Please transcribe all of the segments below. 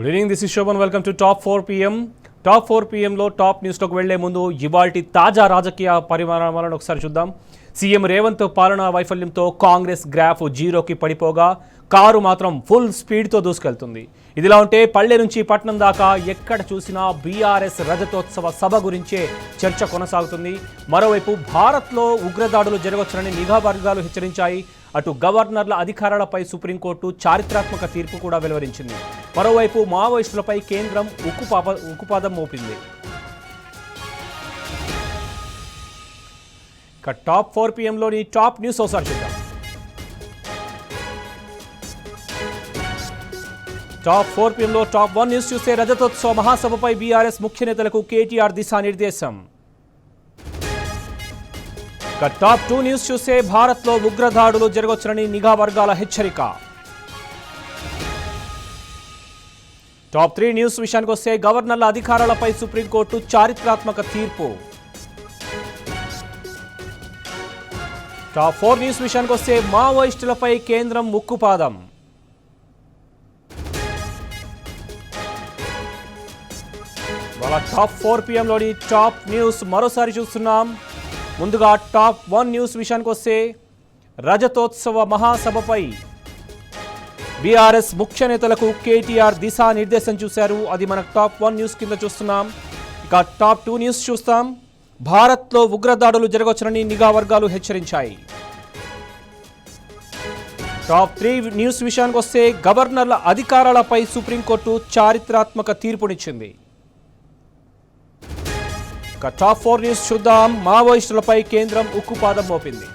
Good evening, this is Shobhan. Welcome to top 4 PM. Top 4 PMలో top న్యూస్లోకి వెళ్లే ముందు ఇవాల్టి తాజా రాజకీయ పరిమాణాలను ఒకసారి చూద్దాం. సీఎం రేవంత్ పాలనా వైఫల్యంతో కాంగ్రెస్ గ్రాఫ్ జీరోకి పడిపోగా కారు మాత్రం ఫుల్ స్పీడ్తో దూసుకెళ్తుంది. ఇదిలా ఉంటే పల్లె నుంచి పట్నం దాకా ఎక్కడ చూసినా బీఆర్ఎస్ రజతోత్సవ సభ గురించే చర్చ కొనసాగుతుంది. మరోవైపు భారత్లో ఉగ్రదాడులు జరగవచ్చునని నిఘా వర్గాలు హెచ్చరించాయి. అటు గవర్నర్ల అధికారాలపై సుప్రీంకోర్టు చారిత్రాత్మక తీర్పు కూడా వెలువరించింది. మరోవైపు మావోయిస్టులపై కేంద్రం ఉక్కుపాదం మోపింది. ఇక టాప్ 4 PMలోని టాప్ న్యూస్ ఒకసారి చూద్దాం. టాప్ 4 PMలో టాప్ 1 న్యూస్ చూస్తే రజతోత్సవ మహాసభపై బీఆర్ఎస్ ముఖ్య నేతలకు కేటీఆర్ దిశానిర్దేశం. టాప్ 2 న్యూస్ చూస్తే భారత్లో ఉగ్రదాడులు జరగవచ్చునని నిఘా వర్గాల హెచ్చరిక. టాప్ 3 న్యూస్ విషయానికి వస్తే గవర్నర్ల అధికారాలపై సుప్రీంకోర్టు చారిత్రాత్మక తీర్పు. టాప్ 4 న్యూస్ విషయానికి వస్తే మావోయిస్టులపై కేంద్రం ఉక్కుపాదం. వాళ్ళ టాప్ 4 PMలోని టాప్ న్యూస్ మరోసారి చూస్తున్నాం. ముందుగా టాప్ 1 న్యూస్ విషయానికి వస్తే రజతోత్సవ మహాసభపై బీఆర్ఎస్ ముఖ్య నేతలకు కేటీఆర్ దిశానిర్దేశం చూశారు. అది మన టాప్ 1 న్యూస్ కింద చూస్తున్నాం. ఇక టాప్ 2 న్యూస్ చూస్తాం. భారత్లో ఉగ్రదాడులు జరగవచ్చునని నిఘా వర్గాలు హెచ్చరించాయి. టాప్ 3 న్యూస్ విషయానికి వస్తే గవర్నర్ల అధికారాలపై సుప్రీంకోర్టు చారిత్రాత్మక తీర్పునిచ్చింది. టాప్ 4 న్యూస్ చూద్దాం. మావోయిస్టులపై కేంద్రం ఉక్కుపాదం మోపింది.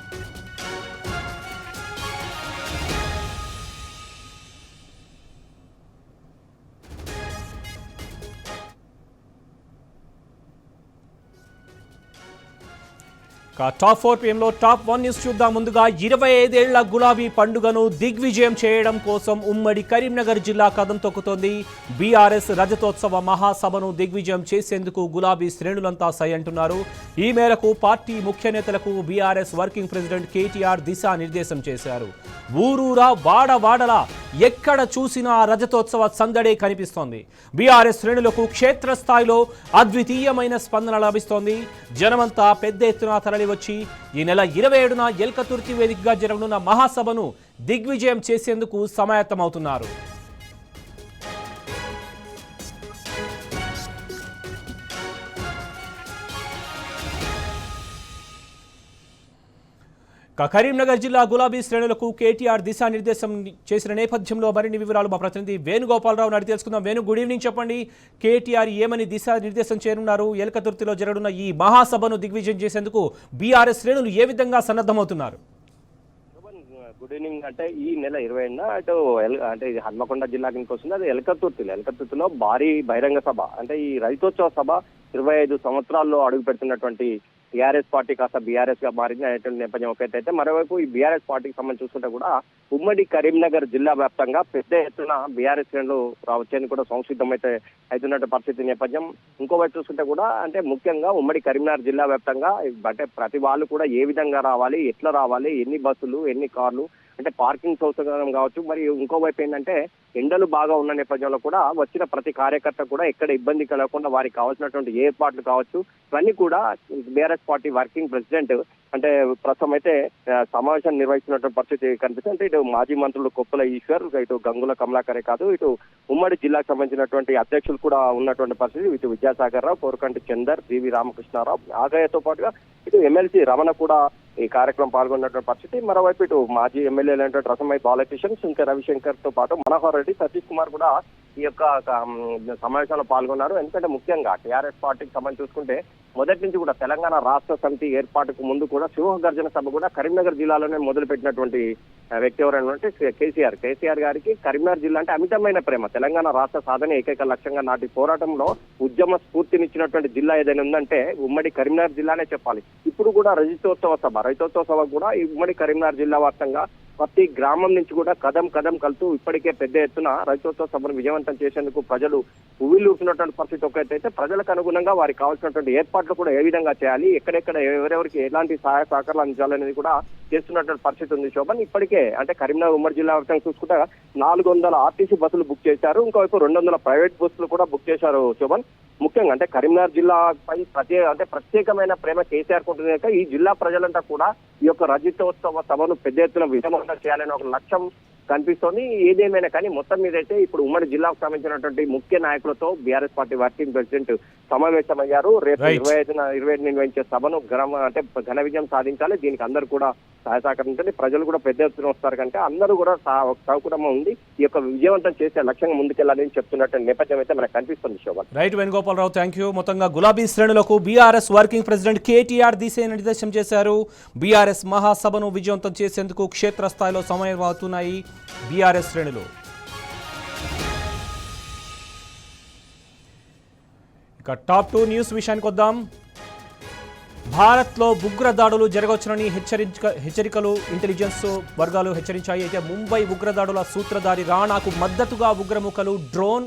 టాప్ 4 PMలో టాప్ 1 న్యూస్ చూద్దాం. ముందుగా 25 ఏళ్ల గులాబీ పండుగను దిగ్విజయం చేయడం కోసం ఉమ్మడి కరీంనగర్ జిల్లా కదం తొక్కుతోంది. బీఆర్ఎస్ రజతోత్సవ మహాసభను దిగ్విజయం చేసేందుకు గులాబీ శ్రేణులంతా సై అంటున్నారు. ఈ మేరకు పార్టీ ముఖ్య నేతలకు బీఆర్ఎస్ వర్కింగ్ ప్రెసిడెంట్ కేటీఆర్ దిశానిర్దేశం చేశారు. ఊరూరా వాడవాడలా ఎక్కడ చూసినా రజతోత్సవ సందడే కనిపిస్తోంది. బీఆర్ఎస్ శ్రేణులకు క్షేత్రస్థాయిలో అద్వితీయమైన స్పందన లభిస్తోంది. జనమంతా పెద్ద ఎత్తున తరలి వచ్చి ఈ నెల 27న ఎల్కతుర్తి వేదికగా జరగనున్న మహాసభను దిగ్విజయం చేసేందుకు సమాయత్తమవుతున్నారు. కరీంనగర్ జిల్లా గులాబీ శ్రేణులకు కేటీఆర్ దిశానిర్దేశం చేసిన నేపథ్యంలో మరిన్ని వివరాలు మా ప్రతినిధి వేణుగోపాలరావు అడిగి తెలుసుకుందాం. Venu, good evening. చెప్పండి, కేటీఆర్ ఏమని దిశానిర్దేశం చేయనున్నారు? ఎల్కతుర్తిలో జరగనున్న ఈ మహాసభను దిగ్విజయం చేసేందుకు బీఆర్ఎస్ శ్రేణులు ఏ విధంగా సన్నద్ధమవుతున్నారు? Good evening. అంటే ఈ నెల 20న అటు అంటే ఇది హన్మకొండ జిల్లా కిందకి వస్తుంది. అది ఎల్కతుర్తిలో భారీ బహిరంగ సభ. అంటే ఈ రైతోత్సవ సభ 25 సంవత్సరాల్లో అడుగు పెడుతున్నటువంటి టీఆర్ఎస్ పార్టీ కాస్త బీఆర్ఎస్ గా మారింది అనేటువంటి నేపథ్యం ఒకటైతే, మరోవైపు ఈ బీఆర్ఎస్ పార్టీకి సంబంధించి చూసుకుంటే కూడా ఉమ్మడి కరీంనగర్ జిల్లా వ్యాప్తంగా పెద్ద ఎత్తున బీఆర్ఎస్ శ్రేణులు వచ్చేందుకు కూడా సంసిద్ధమైతే అవుతున్నట్టు పరిస్థితి నేపథ్యం. ఇంకోవైపు చూసుకుంటే కూడా అంటే ముఖ్యంగా ఉమ్మడి కరీంనగర్ జిల్లా వ్యాప్తంగా అంటే ప్రతి వాళ్ళు కూడా ఏ విధంగా రావాలి, ఎట్లా రావాలి, ఎన్ని బస్సులు, ఎన్ని కార్లు, అంటే పార్కింగ్ సౌకర్యం కావచ్చు. మరి ఇంకోవైపు ఏంటంటే ఎండలు బాగా ఉన్న నేపథ్యంలో కూడా వచ్చిన ప్రతి కార్యకర్త కూడా ఎక్కడ ఇబ్బంది కలగకుండా వారికి కావాల్సినటువంటి ఏర్పాట్లు కావచ్చు ఇవన్నీ కూడా బీఆర్ఎస్ పార్టీ వర్కింగ్ ప్రెసిడెంట్ అంటే ప్రస్తుతం అయితే సమావేశం నిర్వహిస్తున్నటువంటి పరిస్థితి కనిపిస్తుంది. అంటే ఇటు మాజీ మంత్రులు కొప్పుల ఈశ్వర్, ఇటు గంగుల కమలాకరే కాదు, ఇటు ఉమ్మడి జిల్లాకు సంబంధించినటువంటి అధ్యక్షులు కూడా ఉన్నటువంటి పరిస్థితి. ఇటు విద్యాసాగర్ రావు, కోరకంటి చందర్, జీవి రామకృష్ణారావు, ఆగయ్యతో పాటుగా ఇటు ఎమ్మెల్సీ రమణ కూడా ఈ కార్యక్రమం పాల్గొన్నటువంటి పరిస్థితి. మరోవైపు ఇటు మాజీ ఎమ్మెల్యేలు రసమై బాలకిషన్, శంకర్ రవిశంకర్ తో పాటు మనోహర్ రెడ్డి, సతీష్ కుమార్ కూడా ఈ యొక్క సమావేశంలో పాల్గొన్నారు. ఎందుకంటే ముఖ్యంగా టీఆర్ఎస్ పార్టీకి సంబంధించి చూసుకుంటే మొదటి నుంచి కూడా తెలంగాణ రాష్ట్ర సమితి ఏర్పాటుకు ముందు కూడా సింహగర్జన సభ కూడా కరీంనగర్ జిల్లాలోనే మొదలు పెట్టినటువంటి వ్యక్తి ఎవరైనా కేసీఆర్ గారికి కరీంనగర్ జిల్లా అంటే అమితమైన ప్రేమ. తెలంగాణ రాష్ట్ర సాధన ఏకైక లక్ష్యంగా నాటి పోరాటంలో ఉద్యమ స్ఫూర్తినిచ్చినటువంటి జిల్లా ఏదైనా ఉందంటే ఉమ్మడి కరీంనగర్ జిల్లానే చెప్పాలి. ఇప్పుడు కూడా రైతోత్సవ సభ కూడా ఈ ఉమ్మడి కరీంనగర్ జిల్లా వ్యాప్తంగా ప్రతి గ్రామం నుంచి కూడా కదం కదం కలుతూ ఇప్పటికే పెద్ద ఎత్తున రైతోత్సవ సభను విజయవంతం చేసేందుకు ప్రజలు పువ్వులూపినటువంటి పరిస్థితి ఒకటైతే ప్రజలకు అనుగుణంగా వారికి కావాల్సినటువంటి ఏర్పాట్లు కూడా ఏ విధంగా చేయాలి, ఎక్కడెక్కడ ఎవరెవరికి ఎలాంటి సహాయ సహకారాలు అందించాలనేది కూడా చేస్తున్నటువంటి పరిస్థితి ఉంది శోభన్. ఇప్పటికే అంటే కరీంనగర్ ఉమ్మడి జిల్లా వ్యాప్తంగా చూసుకుంటే 400 ఆర్టీసీ బస్సులు బుక్ చేశారు, ఇంకోవైపు 200 ప్రైవేట్ బస్సులు కూడా బుక్ చేశారు శోభన్. ముఖ్యంగా అంటే కరీంనగర్ జిల్లాపై ప్రత్యేకమైన ప్రేమ కేసీఆర్ ఉంటుంది కనుక ఈ జిల్లా ప్రజలంతా కూడా ఈ యొక్క రజతోత్సవ సభను పెద్ద ఎత్తున విజయవంతం చేయాలని ఒక లక్ష్యం కనిపిస్తోంది. ఏదేమైనా కానీ మొత్తం మీద అయితే ఇప్పుడు ఉమ్మడి జిల్లాకు సంబంధించినటువంటి ముఖ్య నాయకులతో బీఆర్ఎస్ పార్టీ వర్కింగ్ ప్రెసిడెంట్ సమావేశమయ్యారు. రేపు 25 నిర్వహించే సభను ఘన విజయం సాధించాలి. దీనికి అందరూ కూడా సహాయ సహకరించాలి. ప్రజలు కూడా పెద్ద ఎత్తున వస్తారు కనుక అందరూ కూడా సహకుటుంబం ఉంది ఈ యొక్క విజయవంతం చేసే లక్ష్యంగా ముందుకెళ్లాలని చెప్తున్నట్టు నేపథ్యం అయితే మనకు కనిపిస్తుంది Shobhan. Right Venugopalarao, thank you. మొత్తంగా గులాబీ శ్రేణులకు బీఆర్ఎస్ వర్కింగ్ ప్రెసిడెంట్ కేటీఆర్ దిశానిర్దేశం చేశారు. బీఆర్ఎస్ మహాసభను విజయవంతం చేసేందుకు క్షేత్రస్థాయిలో సమయమవుతున్నాయి బీఆర్ఎస్ శ్రేణులు. ఇక టాప్ 2 న్యూస్ విషయానికి వద్దాం. భారత్లో ఉగ్రదాడులు జరగవచ్చునని హెచ్చరికలు ఇంటెలిజెన్స్ వర్గాలు హెచ్చరించాయి. అయితే ముంబై ఉగ్రదాడుల సూత్రధారి రాణాకు మద్దతుగా ఉగ్రముఖలు డ్రోన్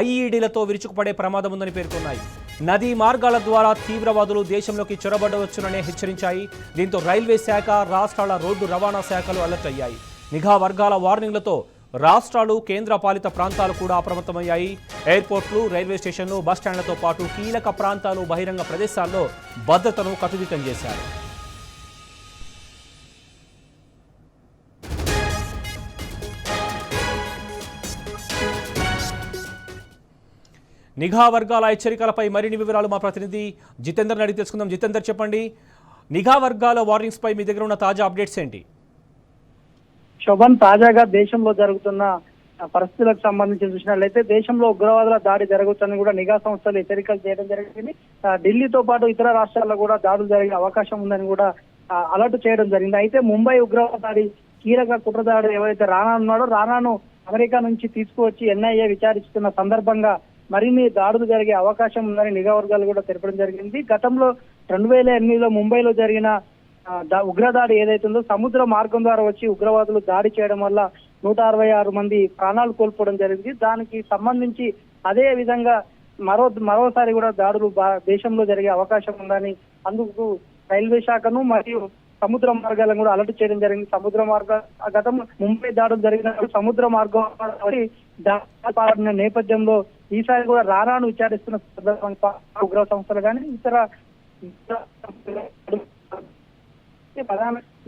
ఐఈడీలతో విరుచుకుపడే ప్రమాదం ఉందని పేర్కొన్నాయి. నదీ మార్గాల ద్వారా తీవ్రవాదులు దేశంలోకి చొరబడవచ్చునని హెచ్చరించాయి. దీంతో రైల్వే శాఖ, రాష్ట్రాల రోడ్డు రవాణా శాఖలు అలర్ట్ అయ్యాయి. నిఘా వర్గాల వార్నింగ్లతో రాష్ట్రాలు, కేంద్ర పాలిత ప్రాంతాలు కూడా అప్రమత్తమయ్యాయి. ఎయిర్పోర్ట్లు, రైల్వే స్టేషన్లు, బస్టాండ్లతో పాటు కీలక ప్రాంతాలు, బహిరంగ ప్రదేశాల్లో భద్రతను కట్టుదిట్టం చేశారు. నిఘా వర్గాల హెచ్చరికలపై మరిన్ని వివరాలు మా ప్రతినిధి జితేందర్ అడిగి తెలుసుకుందాం. జితేందర్, చెప్పండి, నిఘా వర్గాల వార్నింగ్స్ పై మీ దగ్గర ఉన్న తాజా అప్డేట్స్ ఏంటి? శోభన్, తాజాగా దేశంలో జరుగుతున్న పరిస్థితులకు సంబంధించి చూసినట్లయితే దేశంలో ఉగ్రవాదుల దాడి జరగవచ్చని కూడా నిఘా సంస్థలు హెచ్చరికలు చేయడం జరిగింది. ఢిల్లీతో పాటు ఇతర రాష్ట్రాల్లో కూడా దాడులు జరిగే అవకాశం ఉందని కూడా అలర్ట్ చేయడం జరిగింది. అయితే ముంబై ఉగ్రవాద దాడి కీలక కుట్రదాడు ఎవరైతే రానా ఉన్నాడో రానాను అమెరికా నుంచి తీసుకువచ్చి ఎన్ఐఏ విచారిస్తున్న సందర్భంగా మరిన్ని దాడులు జరిగే అవకాశం ఉందని నిఘా వర్గాలు కూడా తెలపడం జరిగింది. గతంలో 2008లో ముంబైలో జరిగిన ఉగ్రదాడి ఏదైతుందో సముద్ర మార్గం ద్వారా వచ్చి ఉగ్రవాదులు దాడి చేయడం వల్ల 166 మంది ప్రాణాలు కోల్పోవడం జరిగింది. దానికి సంబంధించి అదే విధంగా మరోసారి కూడా దాడులు దేశంలో జరిగే అవకాశం ఉందని అందుకు రైల్వే శాఖను మరియు సముద్ర మార్గాలను కూడా అలర్ట్ చేయడం జరిగింది. సముద్ర మార్గ గతంలో ముంబై దాడులు జరిగిన సముద్ర మార్గం పాడిన నేపథ్యంలో ఈసారి కూడా రానాను విచారిస్తున్న సందర్భంగా ఉగ్ర సంస్థలు కానీ ఇతర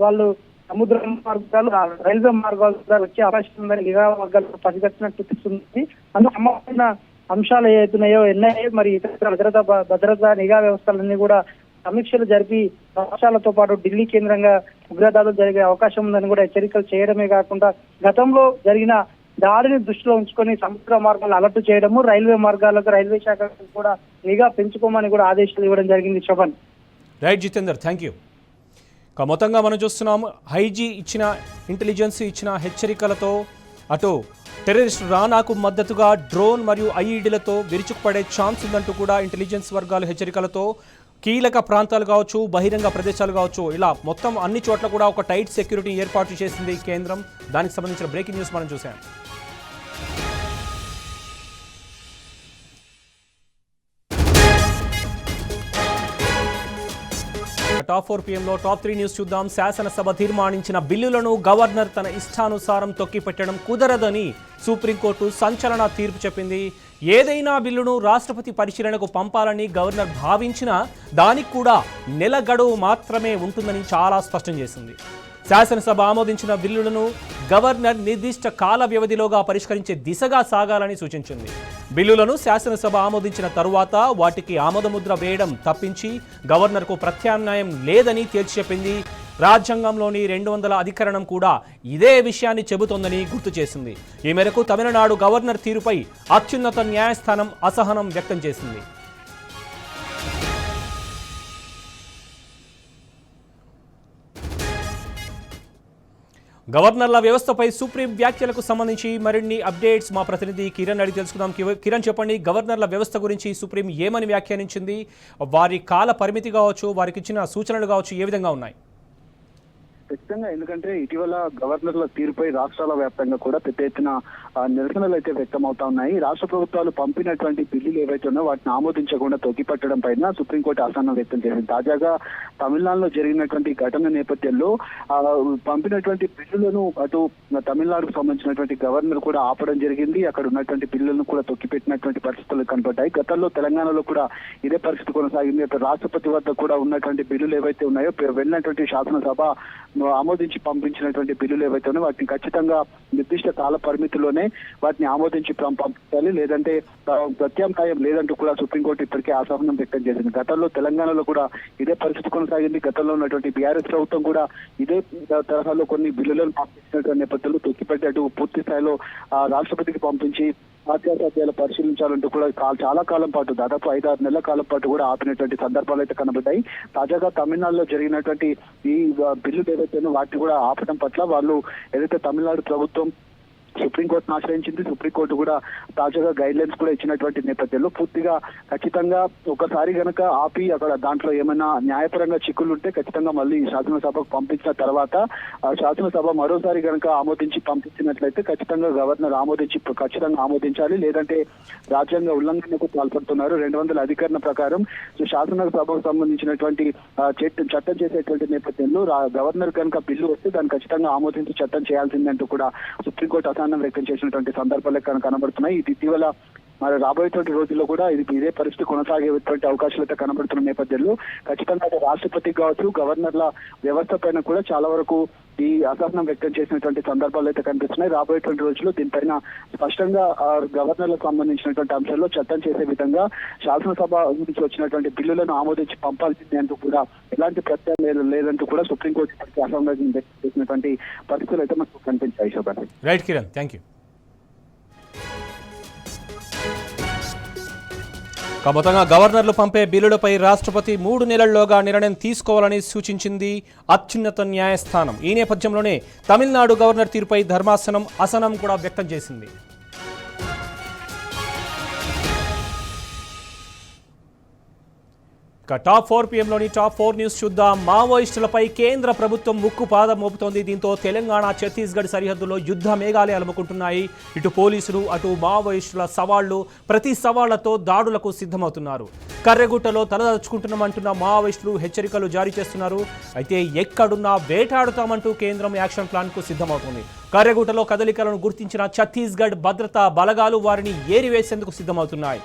వాళ్ళు సముద్ర మార్గాలు, రైల్వే మార్గాల ద్వారా వచ్చే అవకాశం ఉందని నిఘా వర్గాలు పసిగట్టినట్టు తెలుస్తుంది. అందుకు సంబంధించిన అంశాలు ఏవైతున్నాయో ఎన్ఐఏ మరి ఇతర భద్రతా నిఘా వ్యవస్థలన్నీ కూడా సమీక్షలు జరిపి రాష్ట్రాలతో పాటు ఢిల్లీ కేంద్రంగా ఉగ్రదాడులు జరిగే అవకాశం ఉందని కూడా హెచ్చరికలు చేయడమే కాకుండా గతంలో జరిగిన దాడిని దృష్టిలో ఉంచుకొని సముద్ర మార్గాలు అలర్ట్ చేయడము, రైల్వే మార్గాలకు రైల్వే శాఖ కూడా నిఘా పెంచుకోమని కూడా ఆదేశాలు ఇవ్వడం జరిగింది. Shobhan. Right Jitender, thank you. మొత్తంగా మనం చూస్తున్నాం, ఐజీ ఇచ్చిన ఇంటెలిజెన్స్ ఇచ్చిన హెచ్చరికలతో అటు టెర్రరిస్ట్ రానాకు మద్దతుగా డ్రోన్ మరియు ఐఈడీలతో విరుచుకుపడే ఛాన్స్ ఉందంటూ కూడా ఇంటెలిజెన్స్ వర్గాలు హెచ్చరికలతో కీలక ప్రాంతాలు కావచ్చు, బహిరంగ ప్రదేశాలు కావచ్చు, ఇలా మొత్తం అన్ని చోట్ల కూడా ఒక టైట్ సెక్యూరిటీ ఏర్పాటు చేసింది కేంద్రం. దానికి సంబంధించిన బ్రేకింగ్ న్యూస్ మనం చూసాం. టాప్ 4 PM టాప్ 3 న్యూస్ చూద్దాం. శాసనసభ తీర్మానించిన బిల్లులను గవర్నర్ తన ఇష్టానుసారం తొక్కిపెట్టడం కుదరదని సుప్రీంకోర్టు సంచలన తీర్పు చెప్పింది. ఏదైనా బిల్లును రాష్ట్రపతి పరిశీలనకు పంపాలని గవర్నర్ భావించినా దానికి కూడా నెల గడువు మాత్రమే ఉంటుందని చాలా స్పష్టం చేసింది. శాసనసభ ఆమోదించిన బిల్లులను గవర్నర్ నిర్దిష్ట కాల వ్యవధిలోగా పరిష్కరించే దిశగా సాగాలని సూచించింది. బిల్లులను శాసనసభ ఆమోదించిన తరువాత వాటికి ఆమోదముద్ర వేయడం తప్పించి గవర్నర్కు ప్రత్యామ్నాయం లేదని తేల్చి చెప్పింది. రాజ్యాంగంలోని 200 అధికరణం కూడా ఇదే విషయాన్ని చెబుతోందని గుర్తు చేసింది. ఈ మేరకు తమిళనాడు గవర్నర్ తీరుపై అత్యున్నత న్యాయస్థానం అసహనం వ్యక్తం చేసింది. గవర్నర్ల వ్యవస్థపై సుప్రీం వ్యాఖ్యలకు సంబంధించి మరిన్ని అప్డేట్స్ మా ప్రతినిధి కిరణ్ అడిగి తెలుసుకుందాం. కిరణ్, చెప్పండి, గవర్నర్ల వ్యవస్థ గురించి సుప్రీం ఏమని వ్యాఖ్యానించింది? వారి కాల పరిమితి కావచ్చు, వారికి ఇచ్చిన సూచనలు కావచ్చు, ఏ విధంగా ఉన్నాయి? ఖచ్చితంగా, ఎందుకంటే ఇటీవల గవర్నర్ల తీరుపై రాష్ట్రాల వ్యాప్తంగా కూడా పెద్ద ఎత్తున నిరసనలు అయితే వ్యక్తం అవుతా ఉన్నాయి. రాష్ట్ర ప్రభుత్వాలు పంపినటువంటి బిల్లులు ఏవైతే ఉన్నాయో వాటిని ఆమోదించకుండా తొక్కిపట్టడం పైన సుప్రీంకోర్టు అసహనం వ్యక్తం చేసింది. తాజాగా తమిళనాడులో జరిగినటువంటి ఘటన నేపథ్యంలో పంపినటువంటి బిల్లులను అటు తమిళనాడుకు సంబంధించినటువంటి గవర్నర్ కూడా ఆపడం జరిగింది. అక్కడ ఉన్నటువంటి బిల్లులను కూడా తొక్కిపెట్టినటువంటి పరిస్థితులు కనబడ్డాయి. గతంలో తెలంగాణలో కూడా ఇదే పరిస్థితి కొనసాగింది. అటు రాష్ట్రపతి వద్ద కూడా ఉన్నటువంటి బిల్లులు ఏవైతే ఉన్నాయో వెళ్ళినటువంటి శాసనసభ ఆమోదించి పంపించినటువంటి బిల్లులు ఏవైతే ఉన్నాయో వాటిని ఖచ్చితంగా నిర్దిష్ట కాల పరిమితిలోనే వాటిని ఆమోదించి పంపించాలి, లేదంటే ప్రత్యామ్నాయం లేదంటూ కూడా సుప్రీంకోర్టు ఇప్పటికే అసహనం వ్యక్తం చేసింది. గతంలో తెలంగాణలో కూడా ఇదే పరిస్థితి కొనసాగింది. గతంలో ఉన్నటువంటి బీఆర్ఎస్ ప్రభుత్వం కూడా ఇదే తరహాలో కొన్ని బిల్లులను పంపించినటువంటి నేపథ్యంలో తొక్కిపెట్టి అటు పూర్తి స్థాయిలో రాష్ట్రపతికి పంపించి ఆత్యాసాధ్యాలు పరిశీలించాలంటూ కూడా చాలా కాలం పాటు దాదాపు 5-6 నెలల కాలం పాటు కూడా ఆపినటువంటి సందర్భాలు అయితే కనబడ్డాయి. తాజాగా తమిళనాడులో జరిగినటువంటి ఈ బిల్లులు ఏవైతే వాటిని కూడా ఆపడం పట్ల వాళ్ళు ఏదైతే తమిళనాడు ప్రభుత్వం సుప్రీంకోర్టును ఆశ్రయించింది. సుప్రీంకోర్టు కూడా తాజాగా గైడ్ లైన్స్ కూడా ఇచ్చినటువంటి నేపథ్యంలో పూర్తిగా ఖచ్చితంగా ఒకసారి గనక ఆపి అక్కడ దాంట్లో ఏమైనా న్యాయపరంగా చిక్కులు ఉంటే ఖచ్చితంగా మళ్ళీ శాసనసభకు పంపించిన తర్వాత శాసనసభ మరోసారి గనక ఆమోదించి పంపించినట్లయితే ఖచ్చితంగా గవర్నర్ ఖచ్చితంగా ఆమోదించాలి, లేదంటే రాజ్యాంగ ఉల్లంఘనకు పాల్పడుతున్నారు. 200 అధికరణ ప్రకారం శాసనసభకు సంబంధించినటువంటి చట్టం చేసేటువంటి నేపథ్యంలో గవర్నర్ కనుక బిల్లు వస్తే దాన్ని ఖచ్చితంగా ఆమోదించి చట్టం చేయాల్సిందంటూ కూడా సుప్రీంకోర్టు అసహనం వ్యక్తం చేసినటువంటి సందర్భాలు కనబడుతున్నాయి. ఇది ఇటీవల మరి రాబోయేటువంటి రోజుల్లో కూడా ఇదే పరిస్థితి కొనసాగేటువంటి అవకాశాలు అయితే కనబడుతున్న నేపథ్యంలో ఖచ్చితంగా రాష్ట్రపతి కావచ్చు, గవర్నర్ల వ్యవస్థ పైన కూడా చాలా వరకు ఈ అసహనం వ్యక్తం చేసినటువంటి సందర్భాలు అయితే కనిపిస్తున్నాయి. రాబోయేటువంటి రోజుల్లో దీనిపైన స్పష్టంగా గవర్నర్లకు సంబంధించినటువంటి అంశాల్లో చట్టం చేసే విధంగా శాసనసభ నుంచి వచ్చినటువంటి బిల్లులను ఆమోదించి పంపాల్సింది అంటూ కూడా ఎలాంటి ప్రత్యామ్నాయం లేదంటూ కూడా సుప్రీంకోర్టు ఇప్పటికీ అసహనం వ్యక్తం చేసినటువంటి పరిస్థితులు అయితే మనకు కనిపించాయి. Shobhan. Right Kiran, thank you. మొత్తంగా గవర్నర్లు పంపే బిల్లులపై రాష్ట్రపతి 3 నెలల్లోగా నిర్ణయం తీసుకోవాలని సూచించింది అత్యున్నత న్యాయస్థానం. ఈ నేపథ్యంలోనే తమిళనాడు గవర్నర్ తీరుపై ధర్మాసనం అసహనం కూడా వ్యక్తం చేసింది. టాప్ 4 PM టాప్ 4 న్యూస్ చూద్దాం. మావోయిస్టులపై కేంద్ర ప్రభుత్వం ముక్కుపాదం మోపుతోంది. దీంతో తెలంగాణ ఛత్తీస్గఢ్ సరిహద్దులో యుద్ధ మేఘాలే అలుముకుంటున్నాయి. ఇటు పోలీసులు అటు మావోయిస్టుల సవాళ్లు ప్రతి సవాళ్లతో దాడులకు సిద్ధమవుతున్నారు. కర్రెగుట్టలో తలదచ్చుకుంటున్నామంటున్న మావోయిస్టులు హెచ్చరికలు జారీ చేస్తున్నారు. అయితే ఎక్కడున్నా వేటాడుతామంటూ కేంద్రం యాక్షన్ ప్లాన్కు సిద్ధమవుతుంది. కర్రెగుట్టలో కదలికలను గుర్తించిన ఛత్తీస్గఢ్ భద్రతా బలగాలు వారిని ఏరివేసేందుకు సిద్ధమవుతున్నాయి.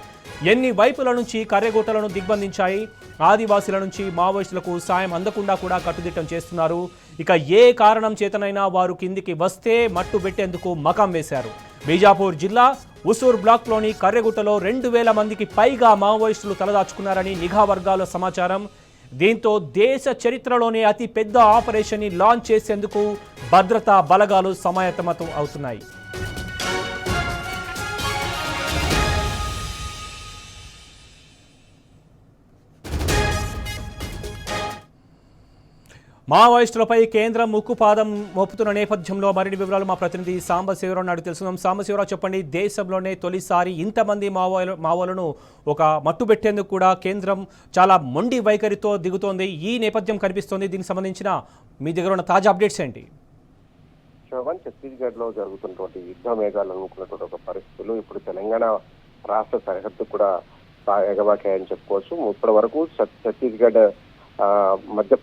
ఎన్ని వైపుల నుంచి కర్రెగుట్టలను దిగ్బంధించాయి. ఆదివాసీల నుంచి మావోయిస్టులకు సాయం అందకుండా కూడా కట్టుదిట్టం చేస్తున్నారు. ఇక ఏ కారణం చేతనైనా వారు కిందికి వస్తే మట్టు పెట్టేందుకు మకాం వేశారు. బీజాపూర్ జిల్లా ఉసూర్ బ్లాక్లోని కర్రెగుట్టలో 2000 మందికి పైగా మావోయిస్టులు తలదాచుకున్నారని నిఘా వర్గాల సమాచారం. దీంతో దేశ చరిత్రలోనే అతి పెద్ద ఆపరేషన్ని లాంచ్ చేసేందుకు భద్రతా బలగాలు సమాయత్తమతం అవుతున్నాయి. మావోయిస్టులపై కేంద్రం ముక్కుపాదం మోపుతున్న నేపథ్యంలో మరిన్ని వివరాలు మా ప్రతినిధి సాంబశివరావు నాడు తెలుసుకుందాం. సాంబశివరావు, చెప్పండి, దేశంలోనే తొలిసారి ఇంతమంది మావోలను ఒక మట్టు పెట్టేందుకు కూడా కేంద్రం చాలా మొండి వైఖరితో దిగుతోంది. ఈ నేపథ్యం కనిపిస్తోంది. దీనికి సంబంధించిన మీ దగ్గర ఉన్న తాజా అప్డేట్స్ ఏంటి? ఛత్తీస్గఢ్ లో జరుగుతున్నటువంటి యుద్ధ మేఘాలు అనుకున్నటువంటి ఒక పరిస్థితులు ఇప్పుడు తెలంగాణ రాష్ట్ర సరిహద్దు కూడా ఎగబాకాయని చెప్పుకోవచ్చు. ఇప్పటి వరకు ఛత్తీస్గఢ్ మధ్య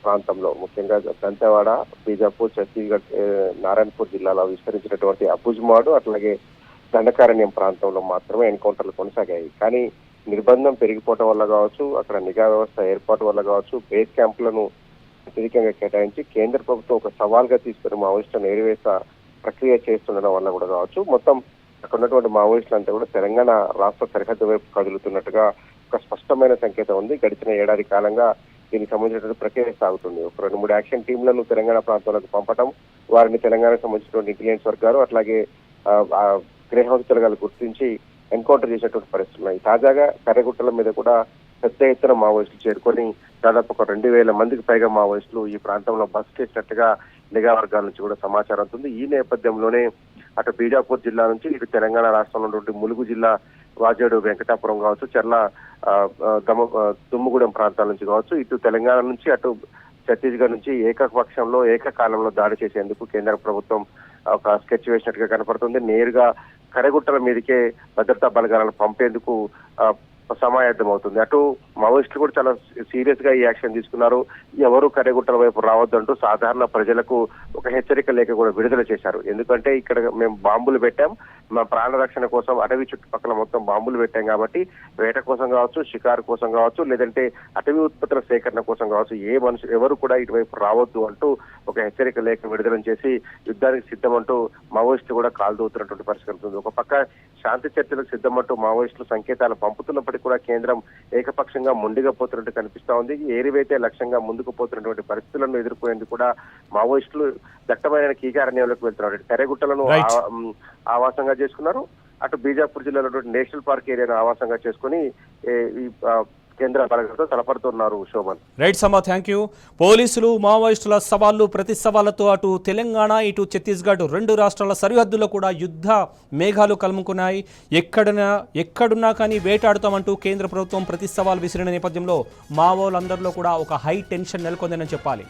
ప్రాంతంలో ముఖ్యంగా దంతెవాడ, బీజాపూర్, ఛత్తీస్గఢ్, నారాయణపూర్ జిల్లాలో విస్తరించినటువంటి అబుజ్మాడు అట్లాగే దండకారణ్యం ప్రాంతంలో మాత్రమే ఎన్కౌంటర్లు కొనసాగాయి. కానీ నిర్బంధం పెరిగిపోవడం వల్ల కావచ్చు, అక్కడ నిఘా వ్యవస్థ ఏర్పాటు వల్ల కావచ్చు, బేస్ క్యాంపులను అత్యధికంగా కేటాయించి కేంద్ర ప్రభుత్వం ఒక సవాల్గా తీసుకుని మావోయిస్టులను ఏరివేస ప్రక్రియ చేస్తుండడం వల్ల కూడా కావచ్చు, మొత్తం అక్కడ ఉన్నటువంటి మావోయిస్టులు అంతా కూడా తెలంగాణ రాష్ట్ర సరిహద్దు వైపు కదులుతున్నట్టుగా ఒక స్పష్టమైన సంకేతం ఉంది. గడిచిన ఏడాది కాలంగా దీనికి సంబంధించినటువంటి ప్రక్రియ సాగుతుంది. ఒక 2-3 యాక్షన్ టీంలను తెలంగాణ ప్రాంతాలకు పంపటం, వారిని తెలంగాణకు సంబంధించినటువంటి ఇంటెలిజెన్స్ వర్గాలు అట్లాగే గ్రే హౌస్ తెలంగాణ గుర్తించి ఎన్కౌంటర్ చేసేటువంటి పరిస్థితులు ఉన్నాయి. తాజాగా కర్రెగుట్టల మీద కూడా పెద్ద ఎత్తున మావోయిస్టులు చేరుకొని దాదాపు ఒక 2000 మందికి పైగా మావోయిస్టులు ఈ ప్రాంతంలో బస్ చేసినట్టుగా నిఘా వర్గాల నుంచి కూడా సమాచారం ఉంది. ఈ నేపథ్యంలోనే అటు బీజాపూర్ జిల్లా నుంచి ఇటు తెలంగాణ రాష్ట్రంలో ఉన్నటువంటి ములుగు జిల్లా వాజేడు, వెంకటాపురం కావచ్చు, చర్ల, దుమ్ముగూడెం ప్రాంతాల నుంచి కావచ్చు, ఇటు తెలంగాణ నుంచి అటు ఛత్తీస్గఢ్ నుంచి ఏకపక్షంలో ఏకకాలంలో దాడి చేసేందుకు కేంద్ర ప్రభుత్వం ఒక స్కెచ్ వేసినట్టుగా కనపడుతుంది. నేరుగా కరెగుట్టల మీదకే భద్రతా బలగాలను పంపేందుకు సమాయత్తం అవుతుంది. అటు మావోయిస్టులు కూడా చాలా సీరియస్ గా ఈ యాక్షన్ తీసుకున్నారు. ఎవరు కరెగుట్టల వైపు రావద్దంటూ సాధారణ ప్రజలకు ఒక హెచ్చరిక లేఖ కూడా విడుదల చేశారు. ఎందుకంటే ఇక్కడ మేము బాంబులు పెట్టాం, మా ప్రాణ రక్షణ కోసం అటవీ చుట్టుపక్కల మొత్తం బాంబులు పెట్టాం కాబట్టి వేట కోసం కావచ్చు, షికారు కోసం కావచ్చు, లేదంటే అటవీ ఉత్పత్తుల సేకరణ కోసం కావచ్చు, ఎవరు కూడా ఇటువైపు రావద్దు అంటూ ఒక హెచ్చరిక లేఖ విడుదల చేసి యుద్ధానికి సిద్ధమంటూ మావోయిస్టులు కూడా కాల్దూతున్నటువంటి పరిస్థితి ఉంటుంది. ఒక పక్క శాంతి చర్చలకు సిద్ధమంటూ మావోయిస్టులు సంకేతాలు పంపుతున్నప్పటికీ కూడా కేంద్రం ఏకపక్షంగా మొండిగా పోతున్నట్టు కనిపిస్తా ఉంది. ఏరివైతే లక్ష్యంగా ముందుకు పోతున్నటువంటి పరిస్థితులను ఎదుర్కొనేందుకు కూడా మావోయిస్టులు దట్టమైన కీకారణ్యంలోకి వెళ్తున్నారు. కరెగుట్టలను ఆవాసంగా చేసుకున్నారు. అటు బీజాపూర్ జిల్లాలో నేషనల్ పార్క్ ఏరియాను ఆవాసంగా చేసుకుని ఈ కేంద్ర బలగాలతో తలపడుతున్నారు. శోభన్. రైట్ సమా, థ్యాంక్ యూ. పోలీసులు మావోయిస్టుల సవాళ్లు ప్రతి సవాళ్లతో అటు తెలంగాణ ఇటు ఛత్తీస్గఢ్ రెండు రాష్ట్రాల సరిహద్దుల్లో కూడా యుద్ధ మేఘాలు కలుముకున్నాయి. ఎక్కడున్నా కానీ వేటాడుతామంటూ కేంద్ర ప్రభుత్వం ప్రతి సవాల్ విసిరిన నేపథ్యంలో మావోలందరిలో కూడా ఒక హై టెన్షన్ నెలకొందని చెప్పాలి.